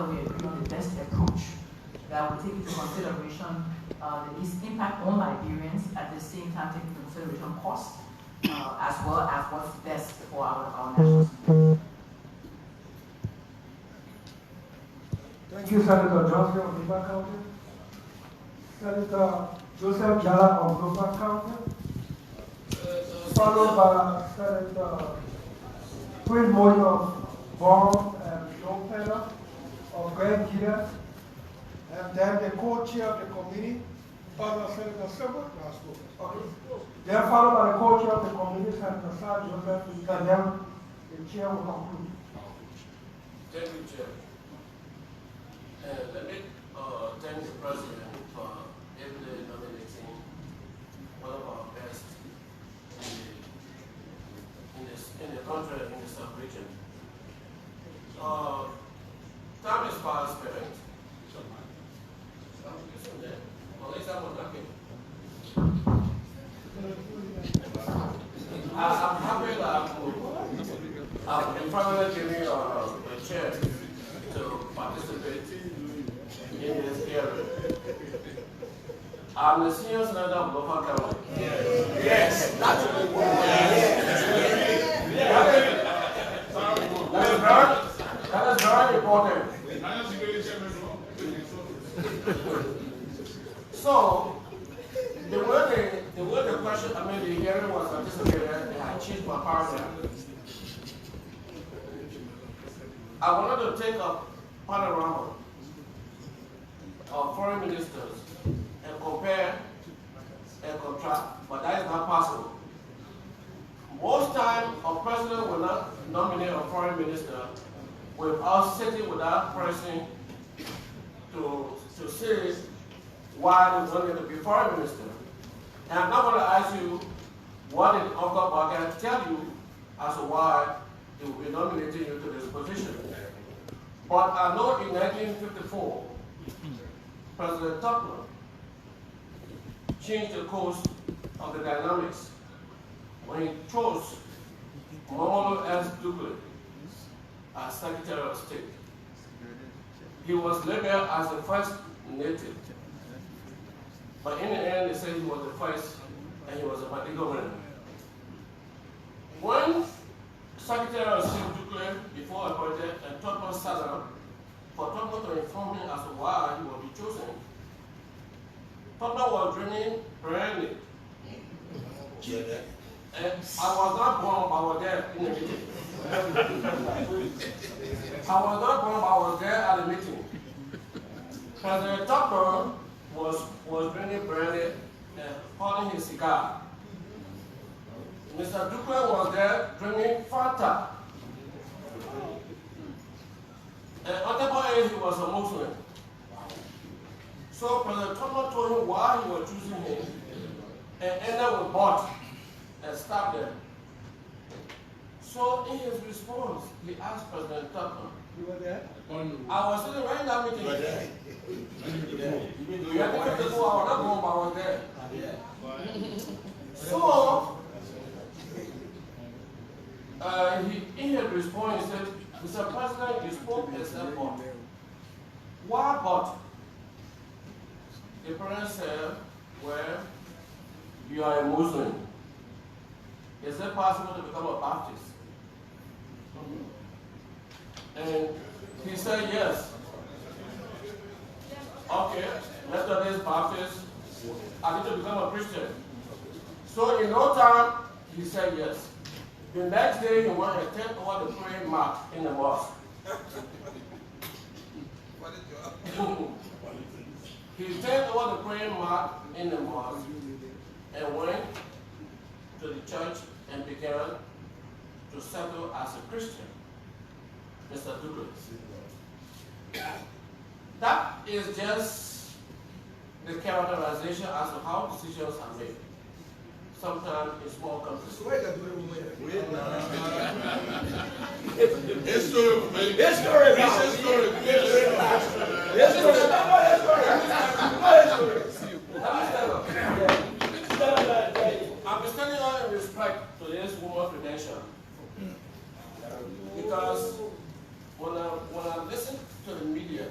whether we agree on the best approach that will take into consideration the impact on Liberians, at the same time taking into consideration cost, as well as what's best for our national security. Thank you, Senator Johnson of River County. Senator Joseph Jala of River County. Followed by Senator Quinn Moy of Vaughan and Longfellow of Grand Gita. And then the co-chair of the committee, Senator Silver. Okay. Then followed by the co-chair of the committee, Senator Sara Joseph, and then the chair will conclude. Thank you, Chair. Let me thank the President for ably nominating one of our best in the country, in the sub-region. Time is fast spent. I'm happy that I'm finally giving a chair to participate in this hearing. I'm the senior senator of Lofa County. Yes, that's what we want. That is very important. So, the way the question, the hearing was anticipated, I changed my paragraph. I wanted to take a panorama of foreign ministers and compare and contrast, but that is not possible. Most time, a president will not nominate a foreign minister without sitting with that person to say why they wanted to be foreign minister. And I'm not going to ask you what did Uncle, but I can tell you as to why they will be nominating you to this position. But I know in 1954, President Tupper changed the course of the dynamics when he chose Momodu S. Dugley as Secretary of State. He was labeled as the first native, but in the end they said he was the first and he was a Madigo man. When Secretary of State Dugley, before appointed, and Tupper sat down for Tupper to inform him as to why he would be chosen, Tupper was drinking brandy. And I was not born, but I was there in the meeting. I was not born, but I was there at the meeting. President Tupper was drinking brandy and holding his cigar. Mr. Duque was there drinking Fanta. And on top of it, he was a Muslim. So President Tupper told him why he was choosing him and ended with bought and stopped there. So in his response, he asked President Tupper. You were there? I was sitting right in that meeting. You were there? I was there. So, in his response, he said, Mr. President, you spoke yourself up. Why but? The president said, well, you are a Muslim. Is it possible to become a Baptist? And he said, yes. Okay, Methodist, Baptist, I need to become a Christian. So in no time, he said yes. The next day, he went and turned over the praying mat in the mosque. He turned over the praying mat in the mosque and went to the church and began to settle as a Christian. Mr. Douglas. That is just the characterization as to how decisions are made. Sometimes in small countries. I'm standing on in respect to this woman's credential. Because when I listen to the the media.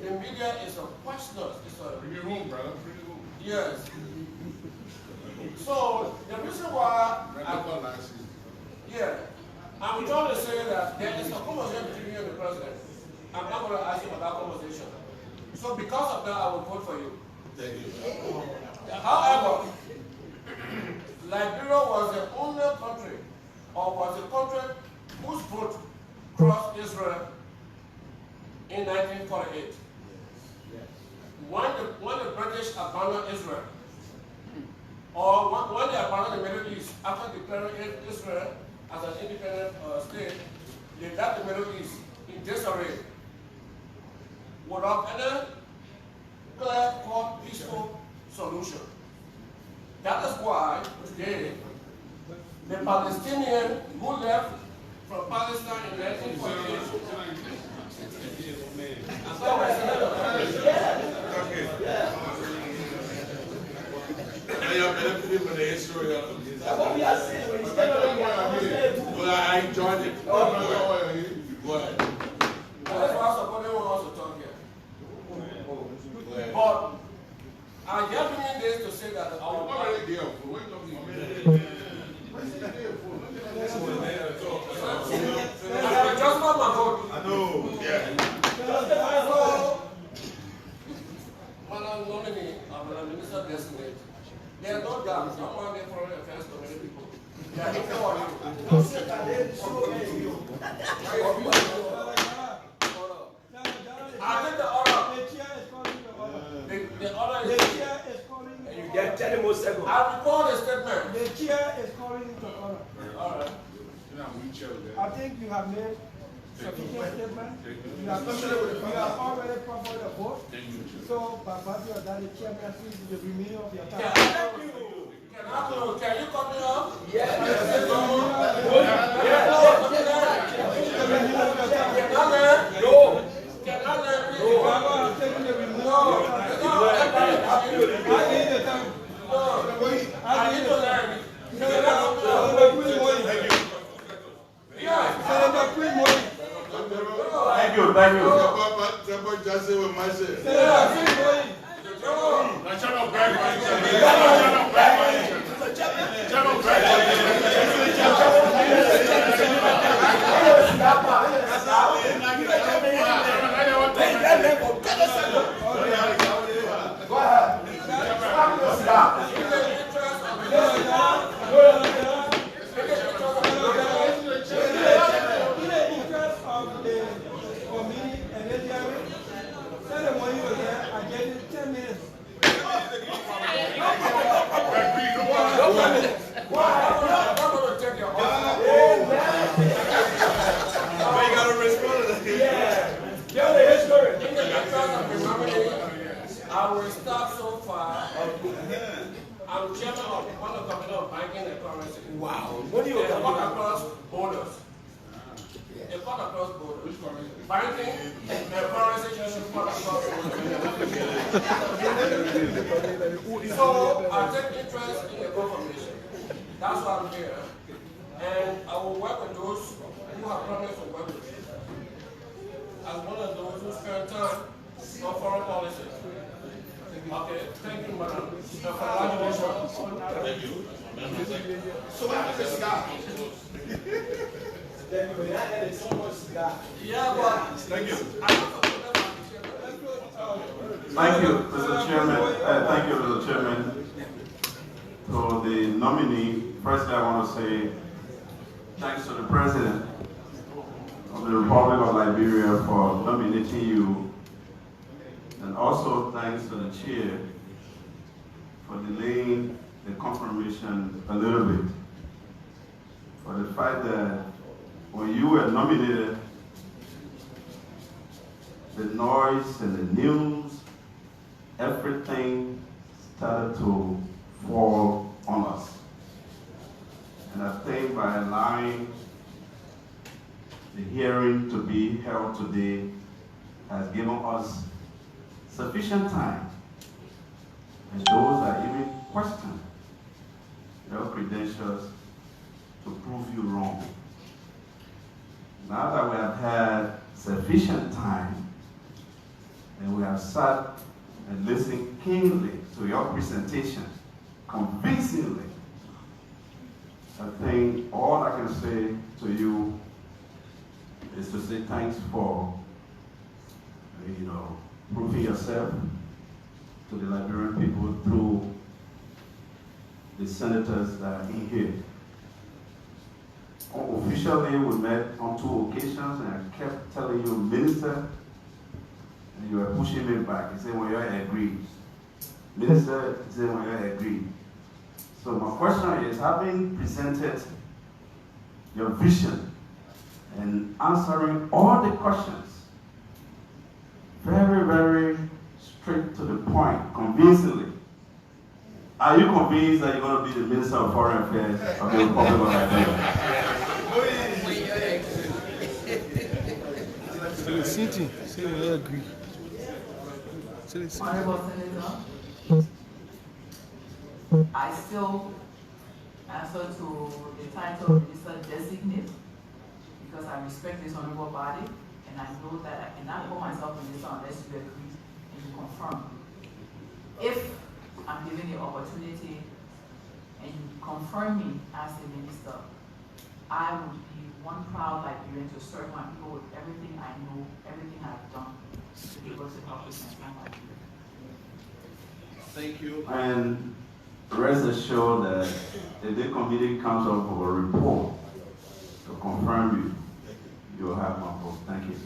The media is a questioner. It's a bring it home, brother. Bring it home. yes. So the reason why I'm trying to say that there is a conversation between you and the president. I'm not going to ask you about that conversation. So because of that, I will vote for you. Thank you. However, Liberia was the only country, or was the country whose vote crossed Israel in 1948. When the British abandoned Israel, or when they abandoned the Middle East after declaring Israel as an independent state, they left the Middle East in disarray without any clear-cut, peaceful solution. That is why today the Palestinians who left from Palestine in 1948. I enjoyed it. Go ahead. That's why I support everyone else to talk here. But I'm just bringing this to say that our already there. What are you talking about? just not my vote. I know. Yeah. So, Madam Nominee, Madam Minister Designate, there are no doubts. I'm one of the foreign affairs committee people. They are looking for you. I think the order. The order is. You get 10 more seconds. I record a statement. The chair is calling you to order. All right. I think you have made sufficient statement. You have already proposed a vote. So, by virtue of that, the chairman sees the remaining of your time. Thank you. Can you cut me off? Yes. No. I need to learn. Thank you, thank you. Go ahead. Stop. I will start so far. I'm chairman of one of the company of banking and currency. Wow. What do you They cut across borders. They cut across borders. Banking and currency just cut across borders. So I take interest in the confirmation. That's why I'm here. And I will work with those who have promised to work with me. As one of those who spend time on foreign policy. Okay, thank you, madam. Congratulations. Thank you. So what happened to cigar? Yeah, but Thank you. Thank you, Mr. Chairman. Thank you, Mr. Chairman. To the nominee, firstly, I want to say thanks to the President of the Republic of Liberia for nominating you, and also thanks to the Chair for delaying the confirmation a little bit. For the fact that when you were nominated, the noise and the news, everything started to fall on us. And I think by allowing the hearing to be held today has given us sufficient time, and those that even question your credentials, to prove you wrong. Now that we have had sufficient time, and we have sat and listened keenly to your presentation, convincingly. I think all I can say to you is to say thanks for, proving yourself to the Liberian people through the senators that are in here. Officially, we met on 2 occasions, and I kept telling you, Minister, and you were pushing me back. You said, well, you agreed. Minister, you said, well, you agreed. So my question is, having presented your vision and answering all the questions, very, very straight to the point, convincingly, are you convinced that you're going to be the Minister of Foreign Affairs of the Republic of Liberia? I agree. Honorable Senator, I still answer to the title of Minister Designate because I respect this honorable body and I know that I cannot call myself Minister unless you agree and you confirm. If I'm given the opportunity and you confirm me as a minister, I would be one proud Liberian to serve my people with everything I know, everything I've done to be able to help us transform Liberia. Thank you. And rest assured that if the committee comes up with a report to confirm you will have my vote. Thank you.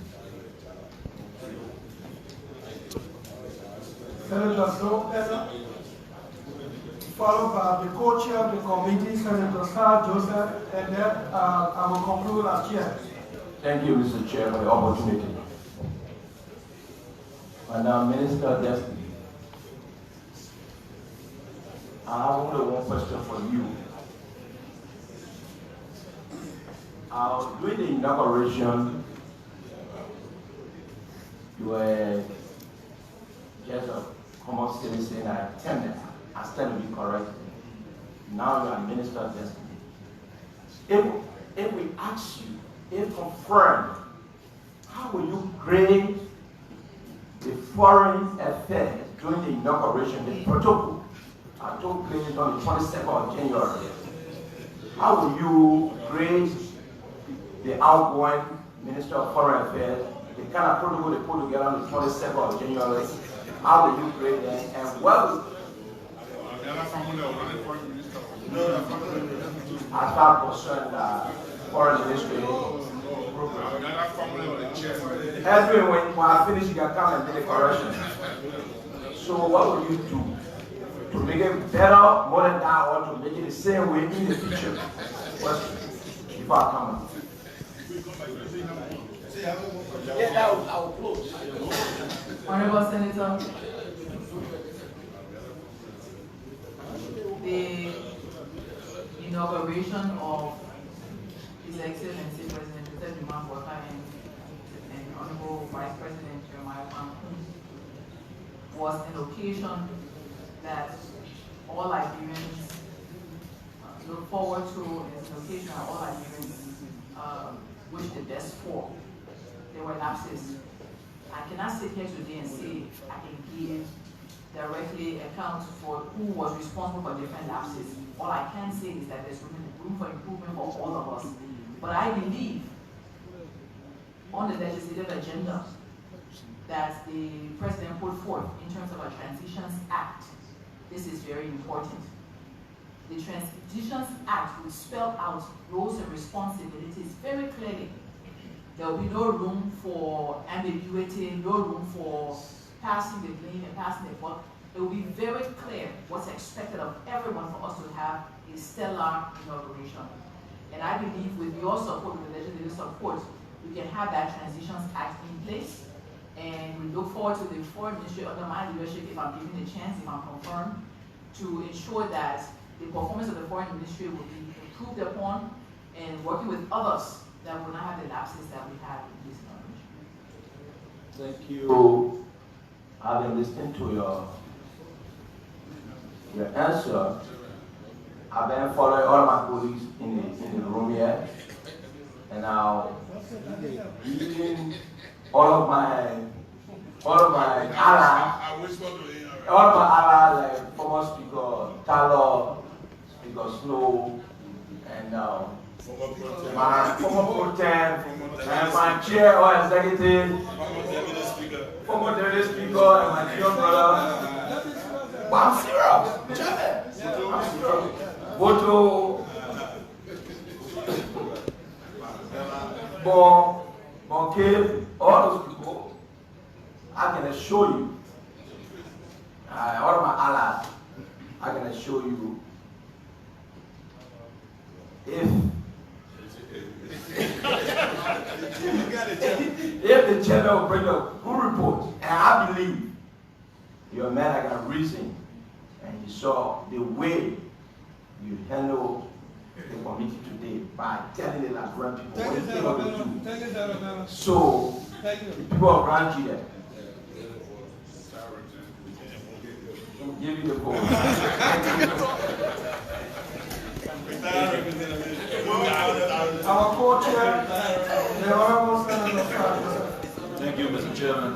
Senator Sara, followed by the co-chair of the committee, Senator Sara Joseph, and then I will conclude as chair. Thank you, Mr. Chair, for the opportunity. Madam Minister Destiny, I have only one question for you. During the inauguration, you were just a common citizen. I attended. I stand to be corrected. Now you are Minister of Destiny. If we ask you, if confirmed, how will you grade the foreign affairs during the inauguration, the protocol that took place on the 22nd of January? How will you grade the outgoing Minister of Foreign Affairs, the kind of protocol they put together on the 22nd of January? How will you grade them? And what as far concerned foreign ministry every when I finish you can come and do the correction. So what will you do to make it better, more than that, or to make it the same way in the future? Before I come on. Yeah, that I will close. Honorable Senator, the inauguration of His Excellency President and Honorable Vice President Jeremiah was an occasion that all Liberians look forward to. It's an occasion that all Liberians wish the best for. There were lapses. I cannot sit here today and say I can give directly account for who was responsible for different lapses. All I can say is that there's room for improvement for all of us. But I believe on the legislative agenda that the President put forth in terms of a Transitions Act, this is very important. The Transitions Act will spell out roles and responsibilities very clearly. There will be no room for ambiguity, no room for passing the blame and passing the buck. It will be very clear what's expected of everyone for us to have a stellar inauguration. And I believe with your support, with the legislative support, we can have that Transitions Act in place. And we look forward to the Foreign Ministry under my leadership, if I'm given the chance, if I'm confirmed, to ensure that the performance of the Foreign Ministry will be improved upon and working with others that will not have the lapses that we had in this inauguration. Thank you. Having listened to your answer, I've been following all my colleagues in the room here, and now reading all of my allies, I whisper to him. all of my allies, like former Speaker Taylor, Speaker Snow, and my former pro tem, and my chair or executive, former deputy speaker, and my dear brother. But I'm serious, Chairman. I'm serious. Voto, Bonke, all those people, I can assure you, all of my allies, I can assure you, if the chairman will bring a good report, and I believe you're a man that got reason, and you saw the way you handle the committee today by telling the Liberian people what you think of the do. So, the people of Nigeria will give you the vote. Our co-chair, the Honorable Senator Sara. Thank you, Mr. Chairman.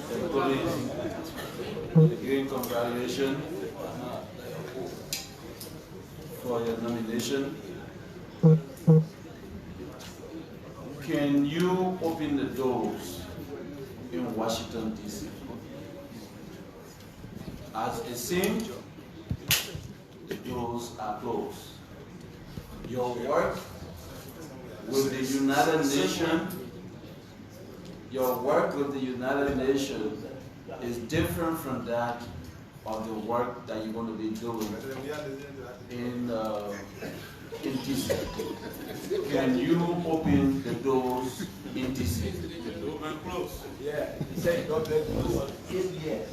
The police, again, congratulations for your nomination. Can you open the doors in Washington, D.C.? As it seems, the doors are closed. Your work with the United Nations, is different from that of the work that you're going to be doing in DC. Can you open the doors in DC? Open close. Yeah, he said God bless you. 8 years.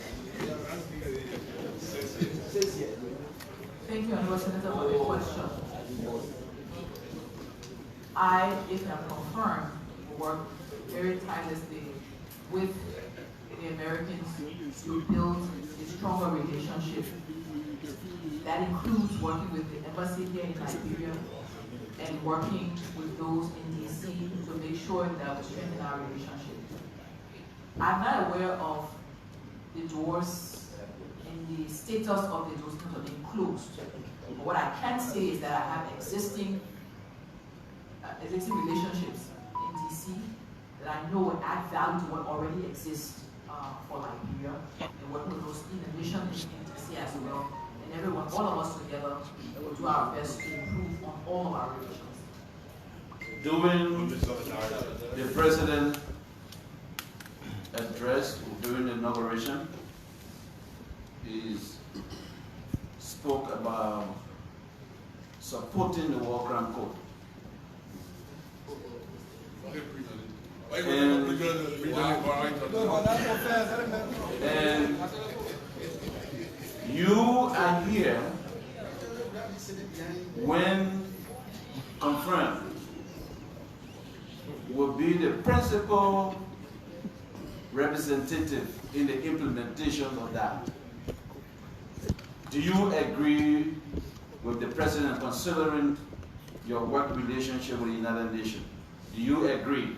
6 years. Thank you, Honorable Senator, for the question. I, if I'm confirmed, work very tirelessly with the Americans to build a stronger relationship. That includes working with the embassy here in Liberia and working with those in DC to make sure that we strengthen our relationship. I'm not aware of the doors and the status of the doors being closed. But what I can say is that I have existing relationships in DC that I know will add value to what already exists for Liberia, and working with those in the mission in DC as well. And everyone, all of us together, will do our best to improve on all of our relations. During the president address during the inauguration, he spoke about supporting the War Crime Code. And you are here when confirmed will be the principal representative in the implementation of that. Do you agree with the president considering your work relationship with the United Nations? Do you agree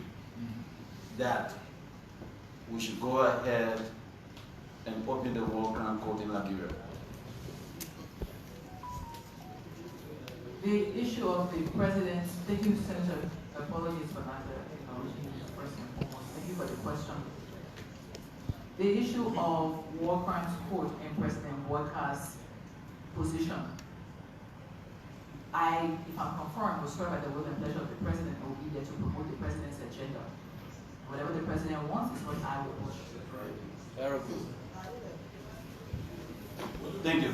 that we should go ahead and open the War Crime Court in Liberia? The issue of the president, thank you, Senator, apologies for not acknowledging you first and foremost. Thank you for the question. The issue of War Crimes Court and President Walker's position, if I'm confirmed, will serve at the will and pleasure of the president and will be there to promote the president's agenda. Whatever the president wants is what I will push. Very good. Thank you.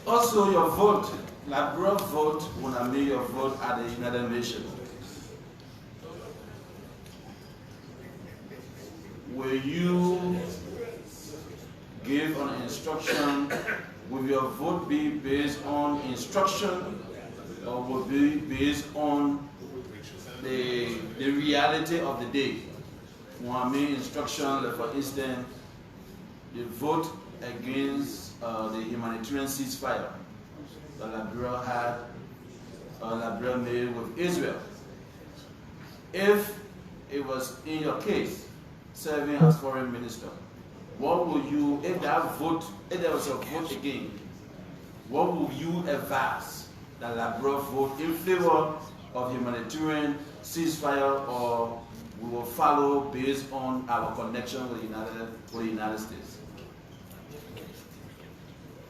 Also, your vote, Liberia vote, will not be your vote at the United Nations. Will you give an instruction? Will your vote be based on instruction, or will it be based on the reality of the day? When I mean instruction, like for instance, the vote against the humanitarian ceasefire that Liberia made with Israel. If it was in your case, serving as foreign minister, what will you, if there was a vote again, what will you advise that Liberia vote in favor of humanitarian ceasefire, or we will follow based on our connection with the United States?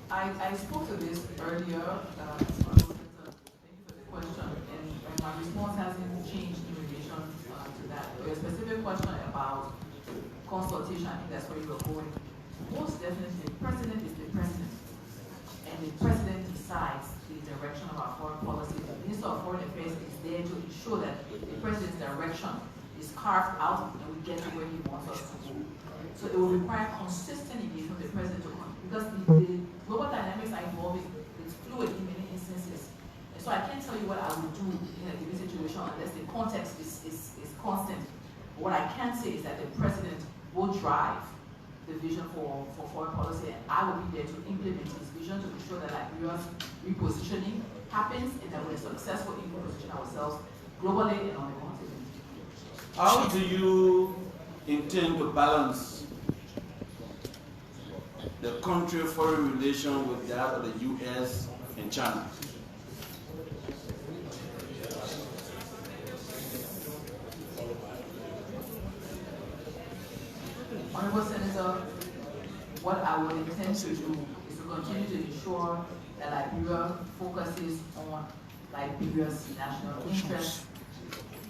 I spoke to this earlier. Thank you for the question, and my response hasn't changed in relation to that. Your specific question about consultation, I think that's where you were going. Most definitely, the president is the president, and the president decides the direction of our foreign policy. The Minister of Foreign Affairs is there to ensure that the president's direction is carved out and we get to where he wants us to go. So it will require consistent engagement with the president because the global dynamics are evolving. It's fluid in many instances. And so I can't tell you what I would do in a given situation unless the context is constant. But what I can say is that the president will drive the vision for foreign policy, and I will be there to implement his vision to ensure that Liberia's repositioning happens and that we're successful in repositioning ourselves globally and on the continent. How do you intend to balance the country foreign relation with that of the U.S. and China? Honorable Senator, what I would intend to do is to continue to ensure that Liberia focuses on Liberia's national interests,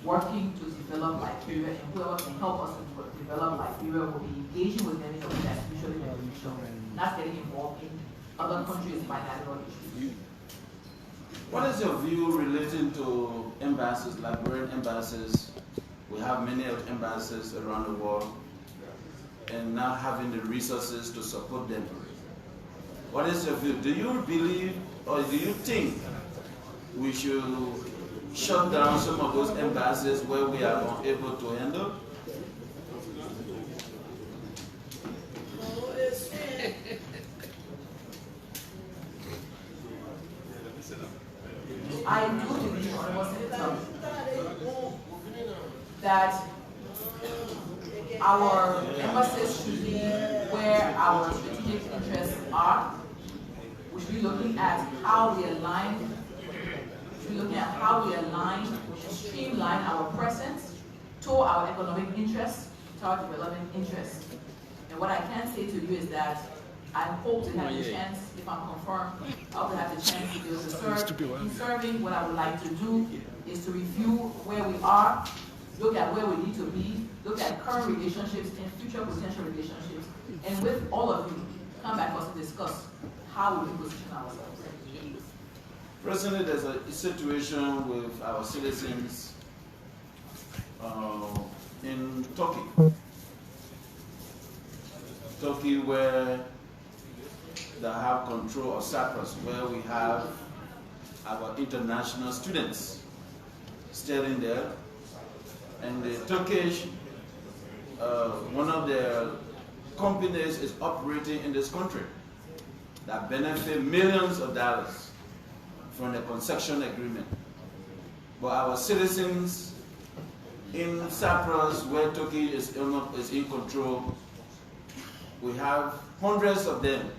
working to develop Liberia, and whoever can help us to develop Liberia will be engaging with them in a way that's mutually beneficial, not getting involved in other countries' bilateral issues. What is your view relating to embassies, Liberian embassies? We have many embassies around the world, and not having the resources to support them. What is your view? Do you believe or do you think we should shut down some of those embassies where we are unable to handle? I do believe, Honorable Senator, that our emphasis should be where our strategic interests are. We should be looking at how we align. And streamline our presence to our economic interests, to our development interests. And what I can say to you is that I hope to have the chance, if I'm confirmed, I hope to have the chance to be able to serve. In serving, what I would like to do is to review where we are, look at where we need to be, look at current relationships and future potential relationships, and with all of you, come back to discuss how we position ourselves. Presently, there's a situation with our citizens in Turkey, where they have control of Cyprus, where we have our international students studying there, and the Turkish, one of their companies is operating in this country that benefit millions of dollars from the concession agreement. But our citizens in Cyprus, where Turkey is in control, we have hundreds of them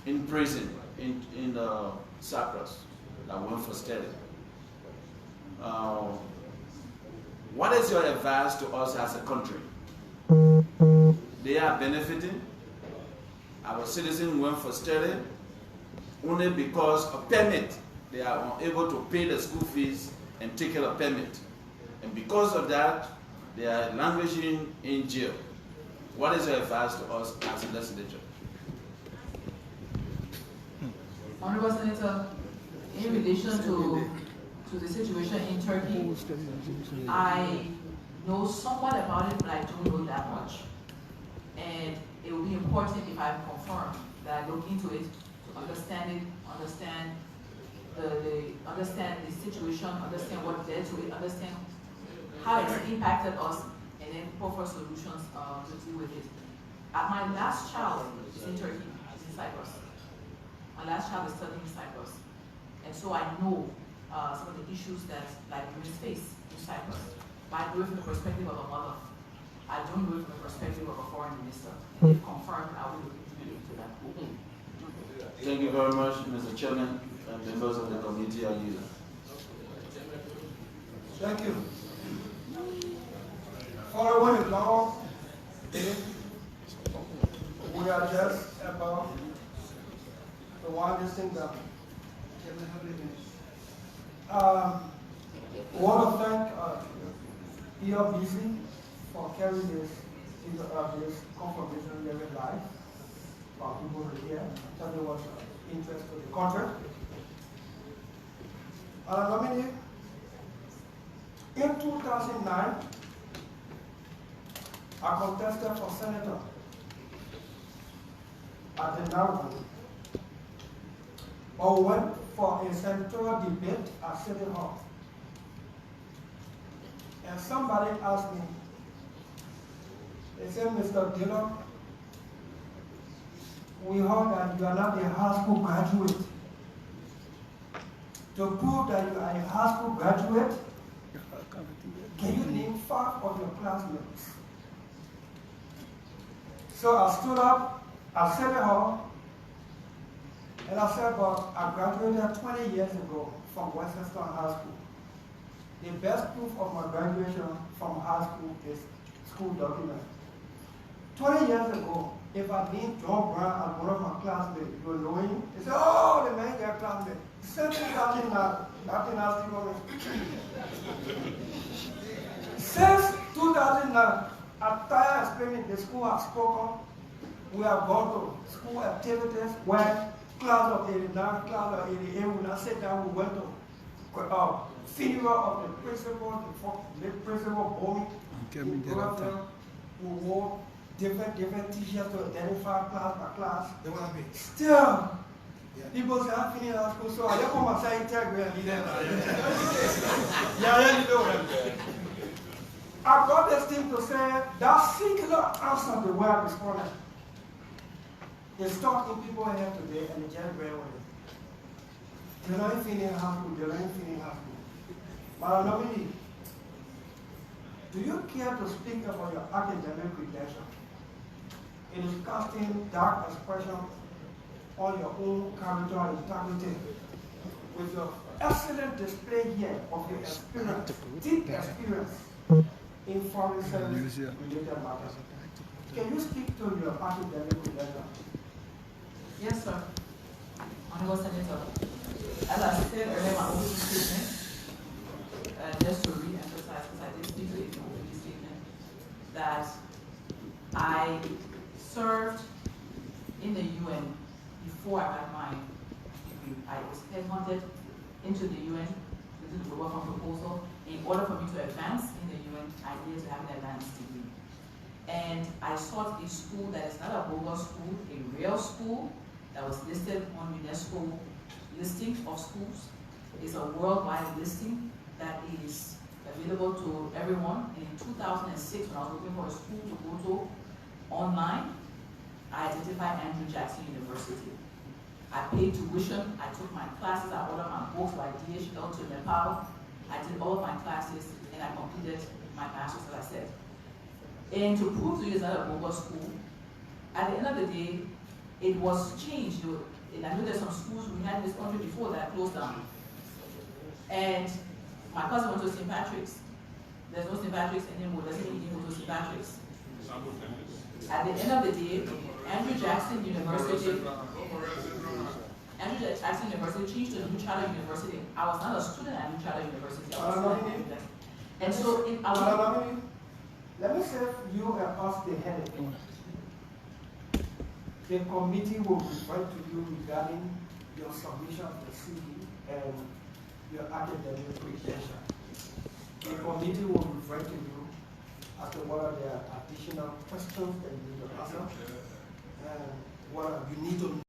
in prison in Cyprus that went for study. What is your advice to us as a country? They are benefiting. Our citizens went for study only because of permit. They are unable to pay the school fees and take care of permit. And because of that, they are languishing in jail. What is your advice to us as a legislature? Honorable Senator, in relation to the situation in Turkey, I know somewhat about it, but I don't know that much. And it will be important if I'm confirmed that I look into it to understand it, understand the situation, understand what led to it, understand how it's impacted us, and then offer solutions to deal with it. My last child is in Turkey, is in Cyprus. My last child is studying in Cyprus. And so I know some of the issues that Liberians face in Cyprus. I do it from the perspective of a mother. I don't do it from the perspective of a foreign minister. If confirmed, I will look into that. Thank you very much, Mr. Chairman and members of the committee. I yield. Thank you. Following a long day, we are just about the one thing that I want to thank ELBC for carrying this confirmation very live for people to hear, tell me what's interest of the contract. Nominee, in 2009, I contested for senator at the Inauguration, or went for a senatorial debate at City Hall. And somebody asked me, they said, Mr. Dillon, we heard that you are not a high school graduate. To prove that you are a high school graduate, can you name 5 of your classmates? So I stood up at City Hall and I said, but I graduated 20 years ago from Westchester High School. The best proof of my graduation from high school is school document. 20 years ago, if I named John Brown as one of my classmates, you will know him. They say, oh, the man got classmate. Since 2009, nothing else Since 2009, at Tire Experiment, the school has spoken. We have gone to school activities where class of 89, class of 88, when I sat down, we went to funeral of the principal, the principal Bomi. We wore different t-shirts to identify class by class. Still, people say, I'm finishing our school, so I just come and say, integrate and lead Yeah, you know that. I got this thing to say, that singular answer the way I responded. They stuck in people's head today and they just bear with it. They're not feeling happy, they're not feeling happy. But nominee, do you care to speak about your academic credentials? It is casting dark expression on your own character and integrity. With your excellent display here of your experience, deep experience in foreign service related matters. Can you speak to your academic credentials? Yes, sir. Honorable Senator, as I said earlier in my opening statement, just to re-emphasize, because I did speak to it in my opening statement, that I served in the UN before I got my degree. I was headhunted into the UN to do the global fund proposal. In order for me to advance in the UN, I needed to have an advanced degree. And I sought a school that is not a bogus school, a real school that was listed on UNESCO listing of schools. It's a worldwide listing that is available to everyone. And in 2006, when I was looking for a school to go to online, I identified Andrew Jackson University. I paid tuition, I took my classes, I ordered my books by DHL to Nepal. I did all of my classes and I completed my master's, as I said. And to prove to you it's not a bogus school, at the end of the day, it was changed. And I know there's some schools we had in this country before that closed down. And my cousin went to St. Patrick's. There's no St. Patrick's anymore, doesn't mean he went to St. Patrick's. At the end of the day, Andrew Jackson University changed to New Charter University. I was not a student at New Charter University. I was a student. And so in our let me save you and us the headache. The committee will refer to you regarding your submission of the CV and your academic credential. The committee will refer to you as to what are the additional questions that you need to answer and what you need to